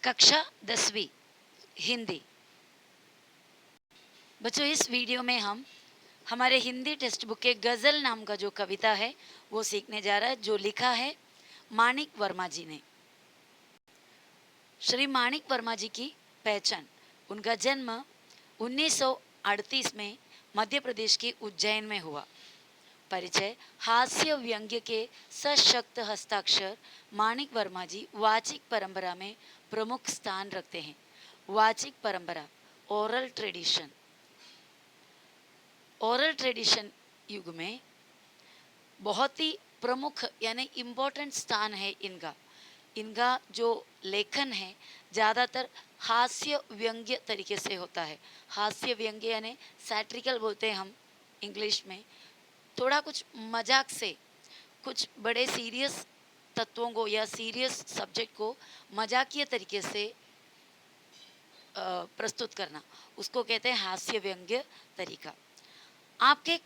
कक्षा 10वीं हिंदी। बच्चों, इस वीडियो में हम हमारे हिंदी टेक्स्ट बुक के गज़ल नाम का जो कविता है वो सीखने जा रहा है, जो लिखा है माणिक वर्मा जी ने। श्री माणिक वर्मा जी की पहचान। उनका जन्म 1938 में मध्य प्रदेश के उज्जैन में हुआ। परिचय। हास्य व्यंग्य के सशक्त हस्ताक्षर माणिक वर्मा जी वाचिक परंपरा में प्रमुख स्थान रखते हैं। वाचिक परंपरा, ओरल ट्रेडिशन। ओरल ट्रेडिशन युग में बहुत ही प्रमुख यानी इम्पोर्टेंट स्थान है इनका। इनका जो लेखन है ज़्यादातर हास्य व्यंग्य तरीके से होता है। हास्य व्यंग्य यानी सैट्रिकल बोलते हैं हम इंग्लिश में। थोड़ा कुछ मजाक से कुछ बड़े सीरियस तत्वों को या सीरियस सब्जेक्ट को मजाकिया तरीके से प्रस्तुत करना, उसको कहते हैं हास्य व्यंग्य तरीका। आपके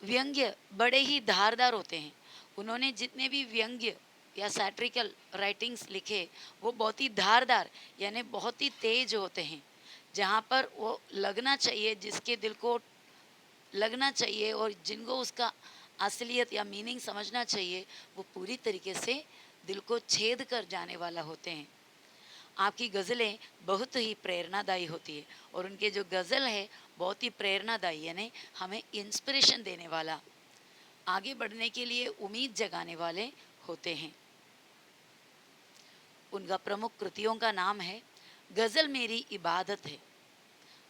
व्यंग्य बड़े ही धारदार होते हैं। उन्होंने जितने भी व्यंग्य या सैट्रिकल राइटिंग्स लिखे वो बहुत ही धारदार यानी बहुत ही तेज होते हैं। जहाँ पर वो लगना चाहिए, जिसके दिल को लगना चाहिए और जिनको उसका असलियत या मीनिंग समझना चाहिए, वो पूरी तरीके से दिल को छेद कर जाने वाला होते हैं। आपकी गज़लें बहुत ही प्रेरणादायी होती है और उनके जो गज़ल है बहुत ही प्रेरणादायी यानी हमें इंस्पिरेशन देने वाला, आगे बढ़ने के लिए उम्मीद जगाने वाले होते हैं। उनका प्रमुख कृतियों का नाम है गज़ल मेरी इबादत है,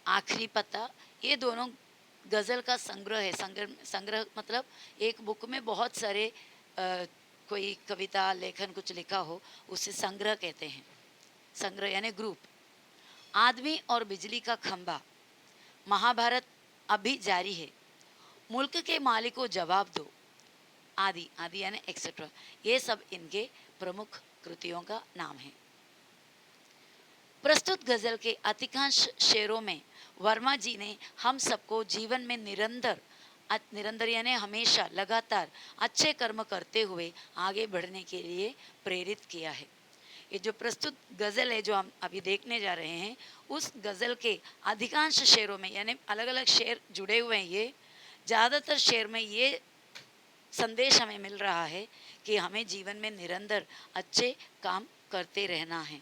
आखिरी पत्ता। ये दोनों गज़ल का संग्रह है। संग्रह मतलब एक बुक में बहुत सारे कोई कविता लेखन कुछ लिखा हो, उसे संग्रह कहते हैं। संग्रह यानी ग्रुप। आदमी और बिजली का खंभा, महाभारत अभी जारी है, मुल्क के मालिक को जवाब दो, आदि आदि यानी एक्सेट्रा। ये सब इनके प्रमुख कृतियों का नाम है। प्रस्तुत गज़ल के अधिकांश शेरों में वर्मा जी ने हम सबको जीवन में निरंतर यानी हमेशा लगातार अच्छे कर्म करते हुए आगे बढ़ने के लिए प्रेरित किया है। ये जो प्रस्तुत गज़ल है जो हम अभी देखने जा रहे हैं, उस गज़ल के अधिकांश शेरों में यानी अलग अलग शेर जुड़े हुए हैं। ये ज़्यादातर शेर में ये संदेश हमें मिल रहा है कि हमें जीवन में निरंतर अच्छे काम करते रहना है।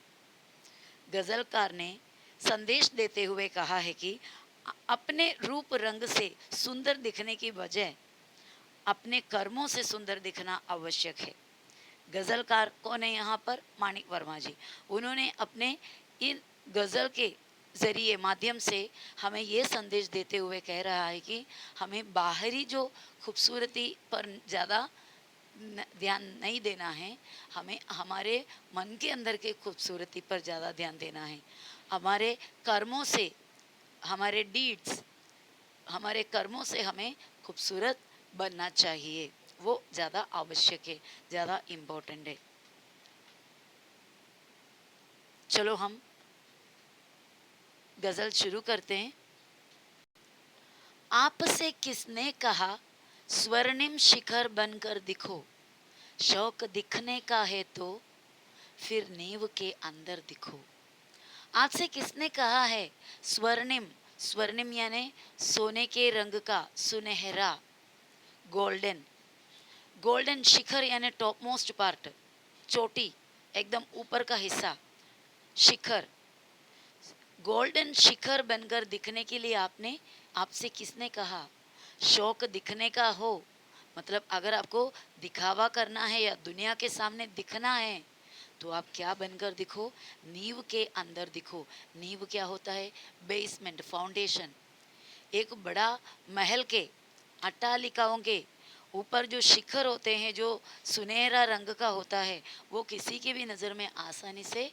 गज़लकार ने संदेश देते हुए कहा है कि अपने रूप रंग से सुंदर दिखने की बजाय अपने कर्मों से सुंदर दिखना आवश्यक है। गज़लकार कौन है यहाँ पर? माणिक वर्मा जी। उन्होंने अपने इन गज़ल के ज़रिए माध्यम से हमें ये संदेश देते हुए कह रहा है कि हमें बाहरी जो खूबसूरती पर ज़्यादा ध्यान नहीं देना है, हमें हमारे मन के अंदर के खूबसूरती पर ज़्यादा ध्यान देना है। हमारे कर्मों से, हमारे डीड्स, हमारे कर्मों से हमें खूबसूरत बनना चाहिए, वो ज़्यादा आवश्यक है, ज़्यादा इम्पोर्टेंट है। चलो हम गज़ल शुरू करते हैं। आपसे किसने कहा स्वर्णिम शिखर बनकर दिखो, शौक दिखने का है तो फिर नींव के अंदर दिखो। आपसे किसने कहा है स्वर्णिम, स्वर्णिम यानी सोने के रंग का, सुनहरा, गोल्डन। गोल्डन शिखर यानी टॉप मोस्ट पार्ट, चोटी, एकदम ऊपर का हिस्सा, शिखर। गोल्डन शिखर बनकर दिखने के लिए आपसे किसने कहा? शौक दिखने का हो, मतलब अगर आपको दिखावा करना है या दुनिया के सामने दिखना है तो आप क्या बनकर दिखो? नींव के अंदर दिखो। नींव क्या होता है? Basement, foundation. एक बड़ा महल के, अट्टालिकाओं के ऊपर जो शिखर होते हैं, जो सुनहरा रंग का होता है, वो किसी की भी नज़र में आसानी से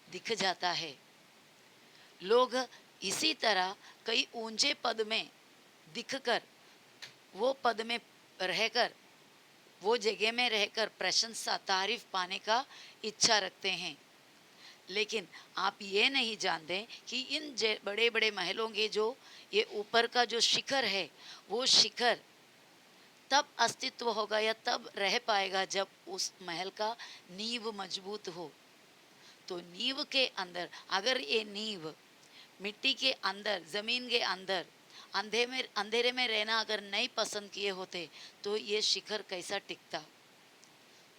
दिख जाता है। लोग इसी तरह कई ऊंचे पद में दिखकर, वो पद में रहकर, वो जगह में रहकर प्रशंसा, तारीफ पाने का इच्छा रखते हैं। लेकिन आप ये नहीं जानते कि इन बड़े बड़े महलों के जो ये ऊपर का जो शिखर है, वो शिखर तब अस्तित्व होगा या तब रह पाएगा जब उस महल का नींव मजबूत हो, तो नींव के अंदर, अगर ये नींव मिट्टी के अंदर, जमीन के अंदर अंधेरे में रहना अगर नहीं पसंद किए होते तो ये शिखर कैसा टिकता।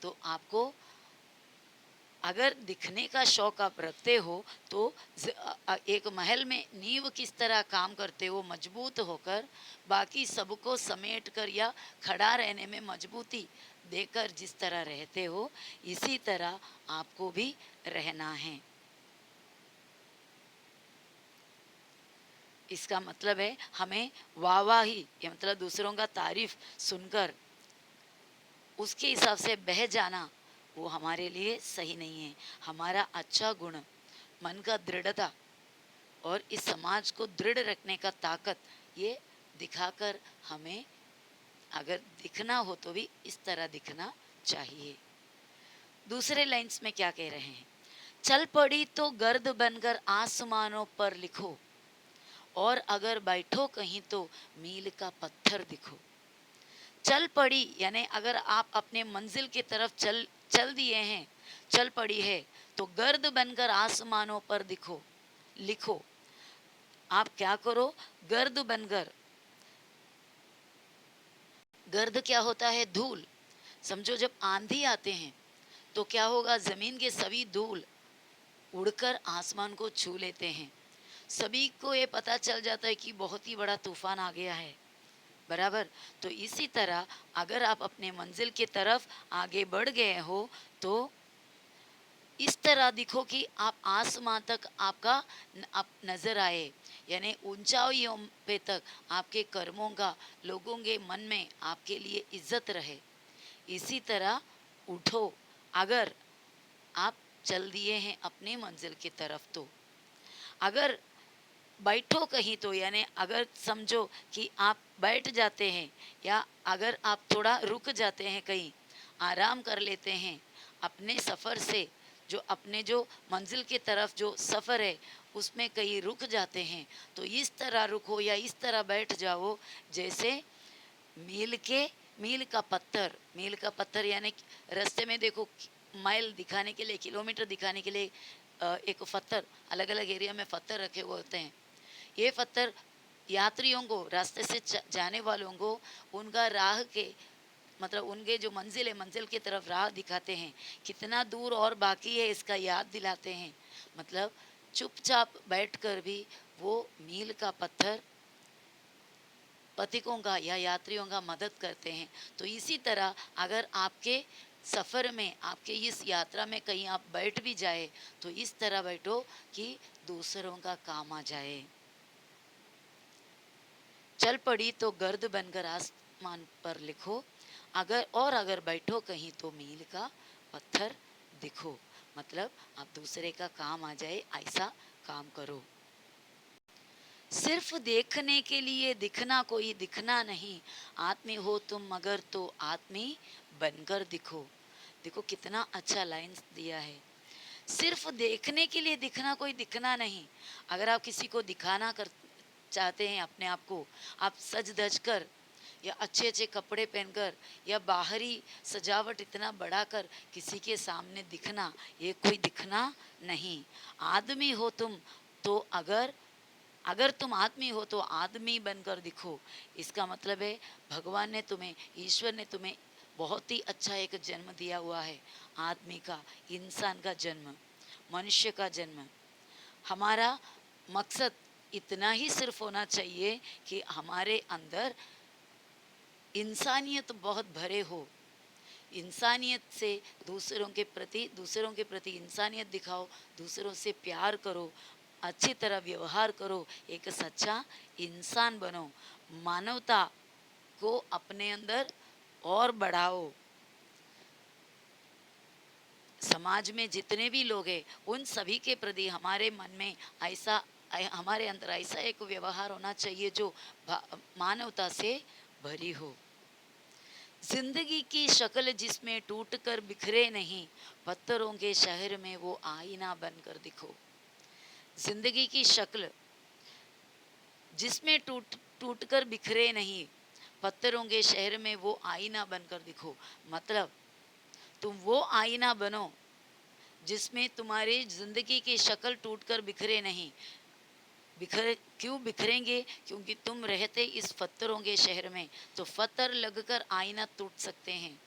तो आपको अगर दिखने का शौक आप रखते हो तो एक महल में नींव किस तरह काम करते हो, मजबूत होकर बाकी सबको समेट कर या खड़ा रहने में मजबूती देकर जिस तरह रहते हो, इसी तरह आपको भी रहना है। इसका मतलब है हमें वाहवाही, ये मतलब दूसरों का तारीफ सुनकर उसके हिसाब से बह जाना, वो हमारे लिए सही नहीं है। हमारा अच्छा गुण, मन का दृढ़ता और इस समाज को दृढ़ रखने का ताकत, ये दिखाकर हमें अगर दिखना हो तो भी इस तरह दिखना चाहिए। दूसरे लाइंस में क्या कह रहे हैं, चल पड़ी तो गर्द बनकर आसमानों पर लिखो, और अगर बैठो कहीं तो मील का पत्थर दिखो। चल पड़ी यानी अगर आप अपने मंजिल की तरफ चल दिए हैं, चल पड़ी है, तो गर्द बनकर आसमानों पर दिखो, लिखो। आप क्या करो, गर्द बनकर, गर्द क्या होता है, धूल। समझो जब आंधी आते हैं तो क्या होगा, जमीन के सभी धूल उड़कर आसमान को छू लेते हैं। सभी को ये पता चल जाता है कि बहुत ही बड़ा तूफान आ गया है, बराबर। तो इसी तरह अगर आप अपने मंजिल की तरफ आगे बढ़ गए हो तो इस तरह दिखो कि आप आसमान तक आपका आप नजर आए, यानी ऊंचाइयों पे तक आपके कर्मों का लोगों के मन में आपके लिए इज्जत रहे। इसी तरह उठो, अगर आप चल दिए हैं अपने मंजिल की तरफ, तो अगर बैठो कहीं तो यानी अगर समझो कि आप बैठ जाते हैं या अगर आप थोड़ा रुक जाते हैं, कहीं आराम कर लेते हैं अपने सफ़र से, जो अपने जो मंजिल की तरफ जो सफ़र है उसमें कहीं रुक जाते हैं, तो इस तरह रुको या इस तरह बैठ जाओ जैसे मील का पत्थर, मील का पत्थर यानी रास्ते में देखो माइल दिखाने के लिए, किलोमीटर दिखाने के लिए एक पत्थर, अलग अलग एरिया में पत्थर रखे हुए होते हैं। ये पत्थर यात्रियों को, रास्ते से जाने वालों को उनका राह के मतलब उनके जो मंजिल है, मंजिल की तरफ राह दिखाते हैं, कितना दूर और बाकी है इसका याद दिलाते हैं। मतलब चुपचाप बैठकर भी वो मील का पत्थर पथिकों का या यात्रियों का मदद करते हैं। तो इसी तरह अगर आपके सफ़र में, आपके इस यात्रा में कहीं आप बैठ भी जाए तो इस तरह बैठो कि दूसरों का काम आ जाए। चल पड़ी तो गर्द बनकर आसमान पर लिखो, अगर बैठो कहीं तो मील का पत्थर दिखो। मतलब आप दूसरे का काम आ जाए ऐसा काम करो। सिर्फ देखने के लिए दिखना कोई दिखना नहीं, आत्मी हो तुम मगर तो आत्मी बनकर दिखो। देखो कितना अच्छा लाइंस दिया है। सिर्फ देखने के लिए दिखना कोई दिखना नहीं। अगर आप किसी को दिखाना कर चाहते हैं अपने आप को, आप सज धज कर या अच्छे अच्छे कपड़े पहनकर या बाहरी सजावट इतना बढ़ा कर किसी के सामने दिखना, ये कोई दिखना नहीं। आदमी हो तुम तो अगर अगर तुम आदमी हो तो आदमी बनकर दिखो। इसका मतलब है भगवान ने तुम्हें, ईश्वर ने तुम्हें बहुत ही अच्छा एक जन्म दिया हुआ है, आदमी का, इंसान का जन्म, मनुष्य का जन्म। हमारा मकसद इतना ही सिर्फ होना चाहिए कि हमारे अंदर इंसानियत बहुत भरे हो। इंसानियत से दूसरों के प्रति इंसानियत दिखाओ, दूसरों से प्यार करो, अच्छी तरह व्यवहार करो, एक सच्चा इंसान बनो, मानवता को अपने अंदर और बढ़ाओ। समाज में जितने भी लोग हैं उन सभी के प्रति हमारे मन में ऐसा, हमारे अंदर ऐसा एक व्यवहार होना चाहिए जो मानवता से भरी हो। जिंदगी की शक्ल जिसमें टूटकर बिखरे नहीं, पत्थरों के शहर में वो आईना बनकर दिखो। जिंदगी की शक्ल जिसमें टूटकर बिखरे नहीं, पत्थरों के शहर में वो आईना बनकर दिखो। मतलब तुम वो आईना बनो जिसमें तुम्हारी ज़िंदगी की शक्ल टूटकर बिखरे नहीं। बिखरे क्यों बिखरेंगे? क्योंकि तुम रहते इस पत्थरों के शहर में, तो पत्थर लगकर आईना टूट सकते हैं।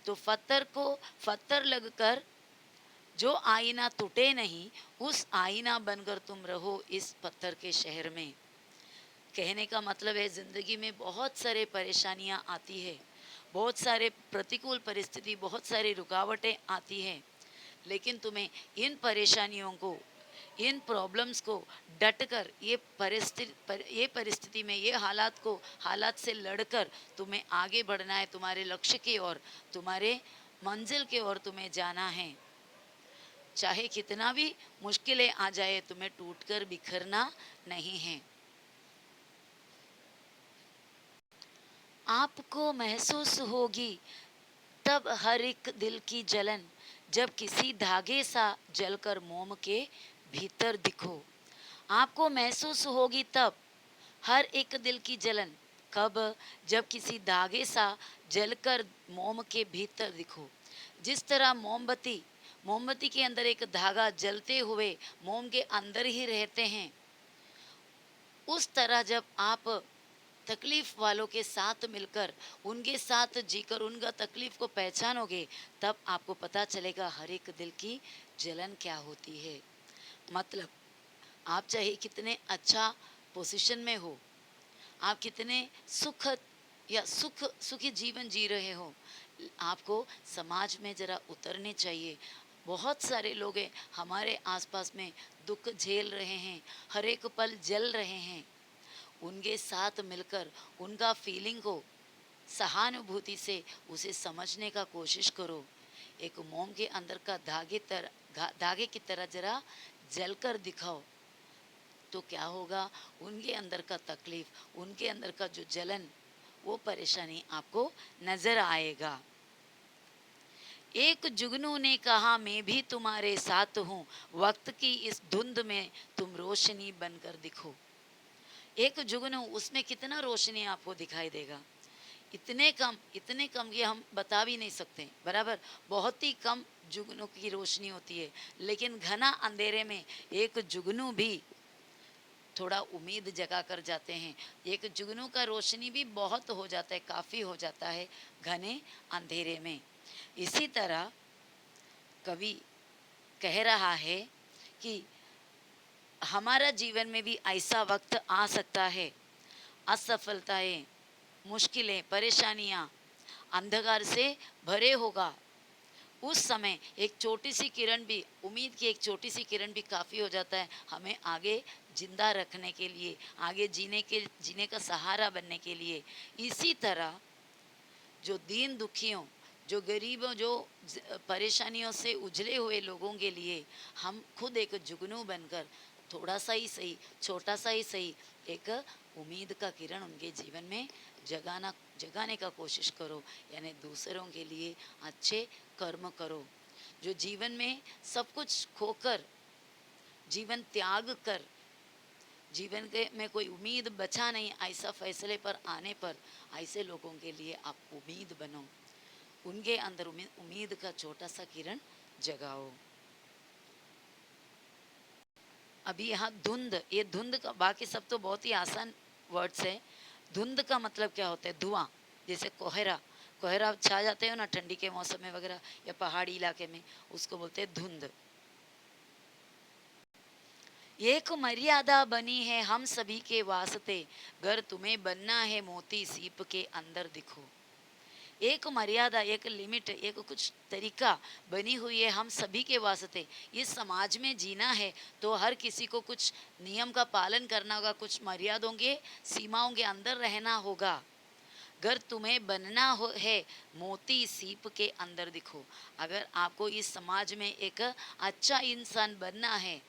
तो पत्थर लगकर जो आईना टूटे नहीं, उस आईना बनकर तुम रहो इस पत्थर के शहर में। कहने का मतलब है, ज़िंदगी में बहुत सारे परेशानियाँ आती है, बहुत सारे प्रतिकूल परिस्थिति, बहुत सारी रुकावटें आती हैं, लेकिन तुम्हें इन परेशानियों को, इन प्रॉब्लम्स को डट कर ये परिस्थिति में, ये हालात से लड़कर तुम्हें आगे बढ़ना है, तुम्हारे लक्ष्य की ओर, तुम्हारे मंजिल की ओर तुम्हें जाना है। चाहे कितना भी मुश्किलें आ जाए, तुम्हें टूटकर बिखरना नहीं है। आपको महसूस होगी तब हर एक दिल की जलन, जब किसी धागे सा जलकर मोम के भीतर दिखो। आपको महसूस होगी तब हर एक दिल की जलन, कब? जब किसी धागे सा जलकर मोम के भीतर दिखो। जिस तरह मोमबत्ती के अंदर एक धागा जलते हुए मोम के अंदर ही रहते हैं, उस तरह जब आप तकलीफ वालों के साथ मिलकर, उनके साथ जीकर उनका तकलीफ को पहचानोगे, तब आपको पता चलेगा हर एक दिल की जलन क्या होती है। मतलब आप चाहे कितने अच्छा पोजीशन में हो, आप कितने सुखी जीवन जी रहे हो, आपको समाज में जरा उतरने चाहिए। बहुत सारे लोग हैं हमारे आसपास में, दुख झेल रहे हैं, हर एक पल जल रहे हैं। उनके साथ मिलकर उनका फीलिंग को सहानुभूति से उसे समझने का कोशिश करो। एक मोम के अंदर का धागे की तरह जरा जलकर दिखाओ, तो क्या होगा? उनके अंदर का तकलीफ, उनके अंदर का जो जलन, वो परेशानी आपको नजर आएगा। एक जुगनू ने कहा, मैं भी तुम्हारे साथ हूँ, वक्त की इस धुंध में तुम रोशनी बनकर दिखो। एक जुगनू, उसमें कितना रोशनी आपको दिखाई देगा? इतने कम कि हम बता भी नहीं सकते, बराबर। बहुत ही कम जुगनू की रोशनी होती है, लेकिन घना अंधेरे में एक जुगनू भी थोड़ा उम्मीद जगा कर जाते हैं। एक जुगनू का रोशनी भी बहुत हो जाता है, काफ़ी हो जाता है घने अंधेरे में। इसी तरह कवि कह रहा है कि हमारा जीवन में भी ऐसा वक्त आ सकता है, असफलताएं, मुश्किलें, परेशानियां, अंधकार से भरे होगा। उस समय एक छोटी सी किरण भी, उम्मीद की एक छोटी सी किरण भी काफ़ी हो जाता है हमें आगे जिंदा रखने के लिए, आगे जीने का सहारा बनने के लिए। इसी तरह जो दीन दुखियों, जो गरीबों, जो परेशानियों से उजले हुए लोगों के लिए हम खुद एक जुगनू बनकर, थोड़ा सा ही सही, छोटा सा ही सही, एक उम्मीद का किरण उनके जीवन में जगाने का कोशिश करो। यानी दूसरों के लिए अच्छे कर्म करो। जो जीवन में सब कुछ खोकर, जीवन त्याग कर, जीवन के में कोई उम्मीद बचा नहीं, ऐसा फैसले पर आने पर ऐसे लोगों के लिए आप उम्मीद बनो, उनके अंदर उम्मीद का छोटा सा किरण जगाओ। अभी यहाँ धुंध, ये धुंध का, बाकी सब तो बहुत ही आसान वर्ड्स है। धुंध का मतलब क्या होता है? धुआं। जैसे कोहरा, कोहरा छा जाते हो ना ठंडी के मौसम में वगैरह, या पहाड़ी इलाके में, उसको बोलते हैं धुंध। एक मर्यादा बनी है हम सभी के वास्ते, घर तुम्हें बनना है मोती सीप के अंदर दिखो। एक मर्यादा, एक लिमिट, एक कुछ तरीका बनी हुई है हम सभी के वास्ते। इस समाज में जीना है तो हर किसी को कुछ नियम का पालन करना होगा, कुछ मर्यादों के, सीमाओं के अंदर रहना होगा। अगर तुम्हें बनना है मोती सीप के अंदर दिखो। अगर आपको इस समाज में एक अच्छा इंसान बनना है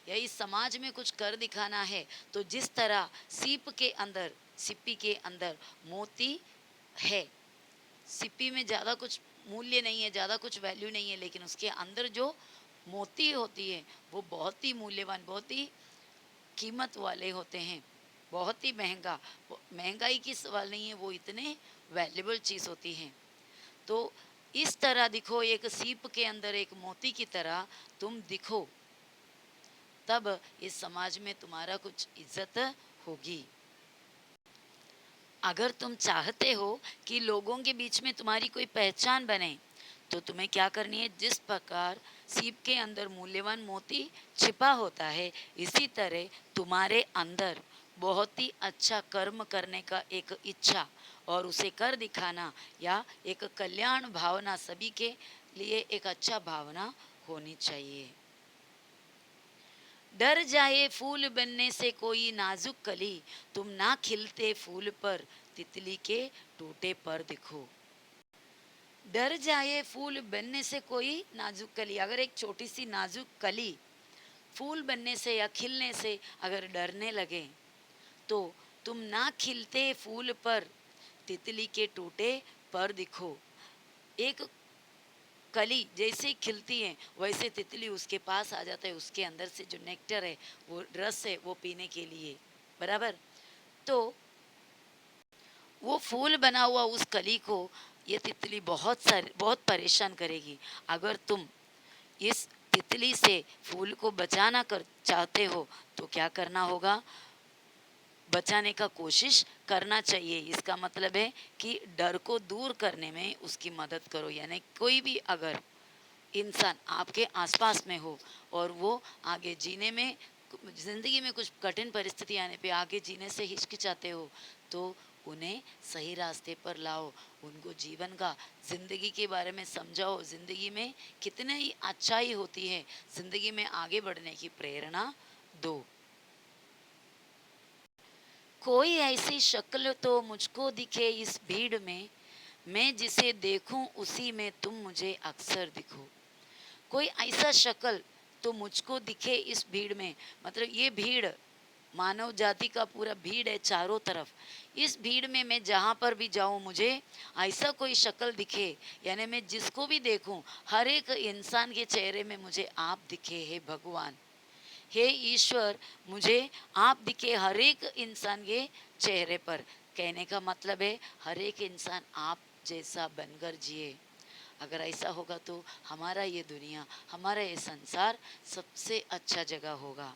या इस समाज में कुछ कर दिखाना है, तो जिस तरह सीप के अंदर, सिप्पी के अंदर मोती है, सिप्पी में ज़्यादा कुछ मूल्य नहीं है, ज़्यादा कुछ वैल्यू नहीं है, लेकिन उसके अंदर जो मोती होती है वो बहुत ही मूल्यवान, बहुत ही कीमत वाले होते हैं, बहुत ही महंगा। महंगाई की सवाल नहीं है, वो इतने वैल्यूबल चीज़ होती हैं। तो इस तरह दिखो, एक सीप के अंदर एक मोती की तरह तुम दिखो, तब इस समाज में तुम्हारा कुछ इज्जत होगी। अगर तुम चाहते हो कि लोगों के बीच में तुम्हारी कोई पहचान बने, तो तुम्हें क्या करनी है, जिस प्रकार सीप के अंदर मूल्यवान मोती छिपा होता है, इसी तरह तुम्हारे अंदर बहुत ही अच्छा कर्म करने का एक इच्छा और उसे कर दिखाना, या एक कल्याण भावना, सभी के लिए एक अच्छा भावना होनी चाहिए। डर जाए फूल बनने से कोई नाजुक कली, तुम ना खिलते फूल पर तितली के टूटे पर दिखो। डर जाए फूल बनने से कोई नाजुक कली, अगर एक छोटी सी नाजुक कली फूल बनने से या खिलने से अगर डरने लगे, तो तुम ना खिलते फूल पर तितली के टूटे पर दिखो। एक कली जैसे खिलती है, वैसे तितली उसके पास आ जाता है, उसके अंदर से जो नेक्टर है, वो रस है, वो पीने के लिए, बराबर। तो वो फूल बना हुआ उस कली को ये तितली बहुत परेशान करेगी। अगर तुम इस तितली से फूल को बचाना कर चाहते हो, तो क्या करना होगा, बचाने का कोशिश करना चाहिए। इसका मतलब है कि डर को दूर करने में उसकी मदद करो। यानी कोई भी अगर इंसान आपके आसपास में हो और वो आगे जीने में, ज़िंदगी में कुछ कठिन परिस्थिति आने पे आगे जीने से हिचकिचाते हो, तो उन्हें सही रास्ते पर लाओ, उनको जीवन का, ज़िंदगी के बारे में समझाओ, ज़िंदगी में कितने ही अच्छाई होती है, ज़िंदगी में आगे बढ़ने की प्रेरणा दो। कोई ऐसी शक्ल तो मुझको दिखे इस भीड़ में, मैं जिसे देखूं उसी में तुम मुझे अक्सर दिखो। कोई ऐसा शक्ल तो मुझको दिखे इस भीड़ में, मतलब ये भीड़ मानव जाति का पूरा भीड़ है चारों तरफ। इस भीड़ में मैं जहाँ पर भी जाऊँ, मुझे ऐसा कोई शक्ल दिखे, यानी मैं जिसको भी देखूं, हर एक इंसान के चेहरे में मुझे आप दिखे, हे भगवान, हे ईश्वर, मुझे आप दिखे हर एक इंसान के चेहरे पर। कहने का मतलब है हर एक इंसान आप जैसा बनकर जिए। अगर ऐसा होगा तो हमारा ये दुनिया, हमारा ये संसार सबसे अच्छा जगह होगा।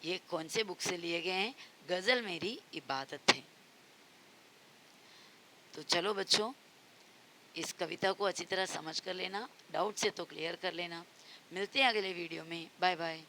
ये कौन से बुक से लिए गए हैं? गज़ल मेरी इबादत है। तो चलो बच्चों, इस कविता को अच्छी तरह समझ कर लेना, डाउट से तो क्लियर कर लेना। मिलते हैं अगले वीडियो में। Bye bye.